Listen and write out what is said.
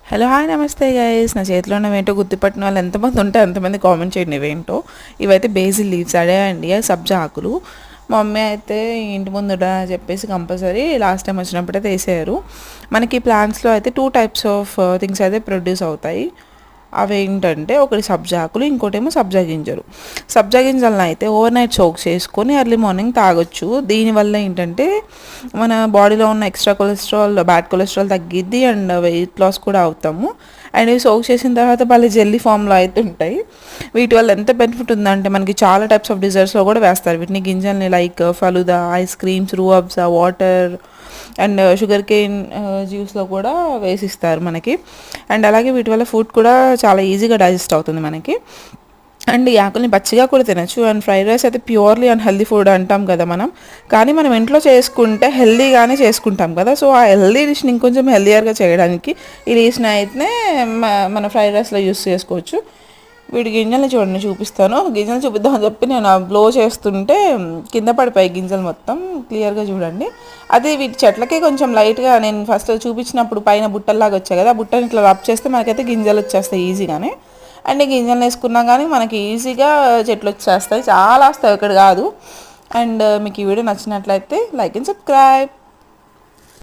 Hello hi నమస్తే guys. నా చేతిలో ఉన్నవేంటో గుర్తుపట్టిన వాళ్ళు ఎంతమంది ఉంటే అంతమంది కామెంట్ చేయండి ఇవేంటో. ఇవైతే బేసిల్ లీవ్స్ అదే అండి, సబ్జా ఆకులు. మా మమ్మీ అయితే ఇంటి ముందుట చెప్పేసి కంపల్సరీ లాస్ట్ టైం వచ్చినప్పుడైతే వేసారు. మనకి ప్లాంట్స్లో అయితే 2 టైప్స్ ఆఫ్ థింగ్స్ అయితే ప్రొడ్యూస్ అవుతాయి. అవి ఏంటంటే ఒకటి సబ్జా ఆకులు, ఇంకోటేమో సబ్జా గింజలు. సబ్జా గింజలను అయితే ఓవర్ నైట్ సోక్ చేసుకొని ఎర్లీ మార్నింగ్ తాగొచ్చు. దీనివల్ల ఏంటంటే మన బాడీలో ఉన్న ఎక్స్ట్రా కొలెస్ట్రాల్, బ్యాడ్ కొలెస్ట్రాల్ తగ్గిద్ది అండ్ వెయిట్ లాస్ కూడా అవుతాము. అండ్ ఇవి సోక్ చేసిన తర్వాత మళ్ళీ జెల్లీ ఫామ్లో అయితే ఉంటాయి. వీటి వల్ల ఎంత బెనిఫిట్ ఉందంటే మనకి చాలా టైప్స్ ఆఫ్ డిజర్ట్స్లో కూడా వేస్తారు వీటిని, గింజల్ని. Like falooda, ice creams, Rooh Afza, water and sugar cane జ్యూస్లో కూడా వేసిస్తారు మనకి. అండ్ అలాగే వీటి వల్ల ఫుడ్ కూడా చాలా ఈజీగా డైజెస్ట్ అవుతుంది మనకి. అండ్ ఈ ఆకుల్ని పచ్చిగా కూడా తినచ్చు. అండ్ ఫ్రైడ్ రైస్ అయితే ప్యూర్లీ అండ్ హెల్దీ ఫుడ్ అంటాం కదా మనం, కానీ మనం ఇంట్లో చేసుకుంటే హెల్దీగానే చేసుకుంటాం కదా. సో ఆ హెల్దీ డిష్ని ఇంకొంచెం హెల్దియర్గా చేయడానికి ఈ డిష్ని అయితే మన ఫ్రైడ్ రైస్లో యూస్ చేసుకోవచ్చు. వీటి గింజల్ని చూడండి, చూపిస్తాను. గింజలు చూపిద్దామని చెప్పి నేను బ్లో చేస్తుంటే కింద పడిపోయి గింజలు మొత్తం. క్లియర్గా చూడండి. అదే వీటి చెట్లకే కొంచెం లైట్గా నేను ఫస్ట్ చూపించినప్పుడు పైన బుట్టల్లాగా వచ్చాయి కదా, ఆ బుట్టని ఇట్లా రబ్ చేస్తే మనకైతే గింజలు వచ్చేస్తాయి ఈజీగానే. అండ్ గింజలు వేసుకున్నా కానీ మనకి ఈజీగా చెట్లు వచ్చేస్తాయి, చాలా వస్తాయి, ఇక్కడ కాదు. అండ్ మీకు ఈ వీడియో నచ్చినట్లయితే లైక్ అండ్ సబ్స్క్రైబ్.